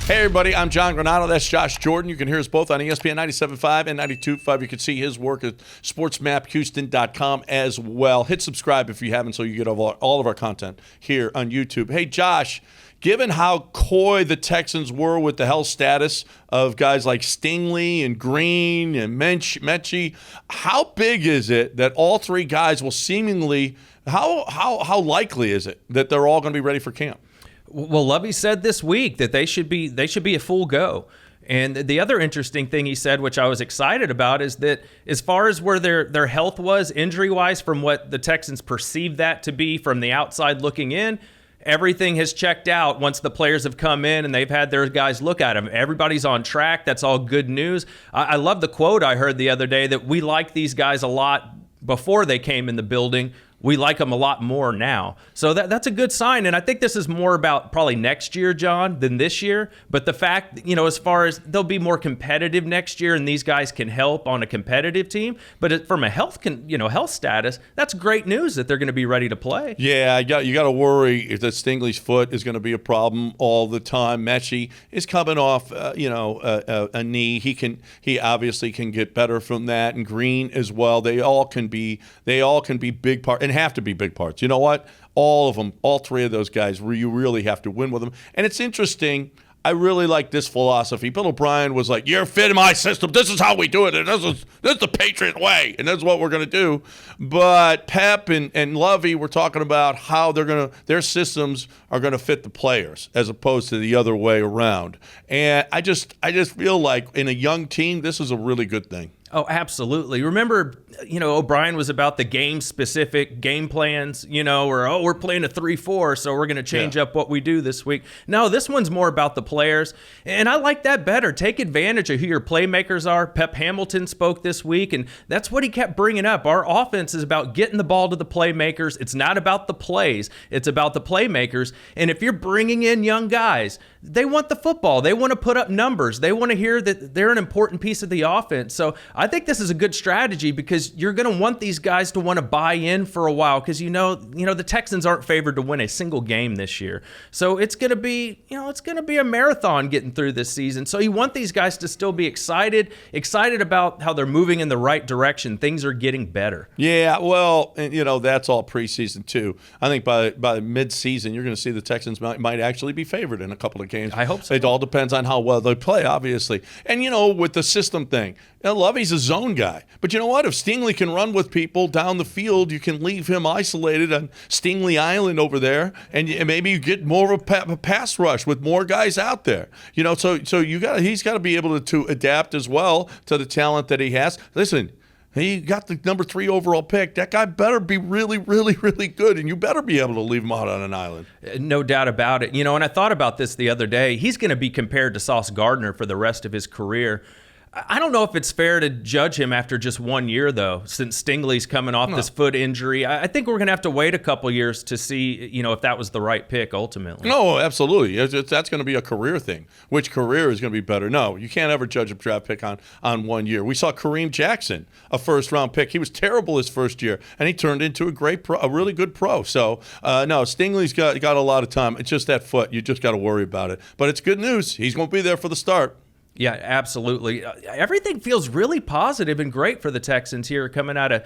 Hey, everybody, I'm John Granado. That's Josh Jordan. You can hear us both on ESPN 97.5 and 92.5. You can see his work at sportsmaphouston.com as well. Hit subscribe if you haven't so you get all of our content here on YouTube. Hey, Josh, given how coy the Texans were with the health status of guys like Stingley and Green and Mechie, how big is it that all three guys will seemingly – how likely is it that they're all going to be ready for camp? Well, Lovey said this week that they should be a full go. And the other interesting thing he said, which I was excited about, is that as far as where their health was injury-wise from what the Texans perceived that to be from the outside looking in, everything has checked out once the players have come in and they've had their guys look at them. Everybody's on track. That's all good news. I love the quote I heard the other day that we like these guys a lot before they came in the building. We like them a lot more now. So that's a good sign. And I think this is more about probably next year, John, than this year. But the fact, as far as they'll be more competitive next year and these guys can help on a competitive team. But from a health status, that's great news that they're going to be ready to play. Yeah, you got to worry that Stingley's foot is going to be a problem all the time. Mechie is coming off, a knee. He obviously can get better from that. And Green as well. They all can be big part. And have to be big parts. You know what? All of them, all three of those guys, you really have to win with them. And it's interesting. I really like this philosophy. Bill O'Brien was like, "You're fit in my system. This is how we do it. And this is the Patriot way, and this is what we're going to do." But Pep and Lovey were talking about how their systems are going to fit the players as opposed to the other way around. And I just feel like in a young team, this is a really good thing. Oh, absolutely. Remember, O'Brien was about the game-specific game plans, or, we're playing a 3-4, so we're going to change up what we do this week. No, this one's more about the players, and I like that better. Take advantage of who your playmakers are. Pep Hamilton spoke this week, and that's what he kept bringing up. Our offense is about getting the ball to the playmakers. It's not about the plays. It's about the playmakers, and if you're bringing in young guys, they want the football. They want to put up numbers. They want to hear that they're an important piece of the offense. So I think this is a good strategy because you're going to want these guys to want to buy in for a while because the Texans aren't favored to win a single game this year. So it's going to be a marathon getting through this season. So you want these guys to still be excited about how they're moving in the right direction. Things are getting better. Yeah, well, and that's all preseason too. I think by mid-season you're going to see the Texans might actually be favored in a couple of games. I hope so. It all depends on how well they play, obviously. And with the system thing, Lovey's a zone guy. But you know what? If Stingley can run with people down the field, you can leave him isolated on Stingley Island over there, and maybe you get more of a pass rush with more guys out there. So he's got to be able to adapt as well to the talent that he has. Listen, he got the number 3 overall pick. That guy better be really, really, really good, and you better be able to leave him out on an island. No doubt about it. And I thought about this the other day. He's going to be compared to Sauce Gardner for the rest of his career. I don't know if it's fair to judge him after just 1 year, though, since Stingley's coming off this foot injury. I think we're going to have to wait a couple years to see, if that was the right pick ultimately. No, absolutely. That's going to be a career thing. Which career is going to be better? No, you can't ever judge a draft pick on 1 year. We saw Kareem Jackson, a first-round pick. He was terrible his first year, and he turned into a really good pro. So, no, Stingley's got a lot of time. It's just that foot. You just got to worry about it. But it's good news. He's going to be there for the start. Yeah, absolutely. Everything feels really positive and great for the Texans here coming out of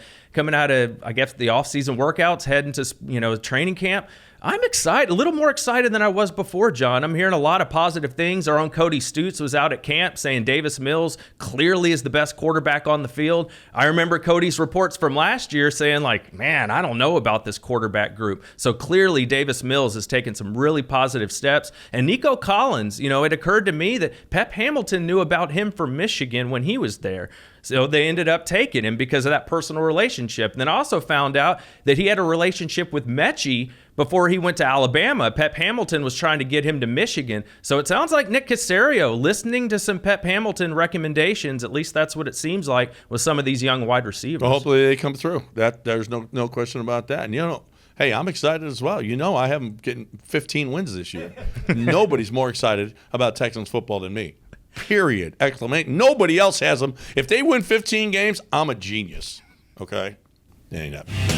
I guess the off-season workouts, heading to training camp. I'm excited, a little more excited than I was before, John. I'm hearing a lot of positive things. Our own Cody Stutes was out at camp saying Davis Mills clearly is the best quarterback on the field. I remember Cody's reports from last year saying, man, I don't know about this quarterback group. So clearly Davis Mills has taken some really positive steps. And Nico Collins, it occurred to me that Pep Hamilton knew about him from Michigan when he was there. So they ended up taking him because of that personal relationship. And then I also found out that he had a relationship with Mechie before he went to Alabama. Pep Hamilton was trying to get him to Michigan. So it sounds like Nick Caserio listening to some Pep Hamilton recommendations. At least that's what it seems like with some of these young wide receivers. Well, hopefully they come through. There's no question about that. And hey, I'm excited as well. I have them getting 15 wins this year. Nobody's more excited about Texans football than me. Period. Exclamation. Nobody else has them. If they win 15 games, I'm a genius. Okay? They ain't happening.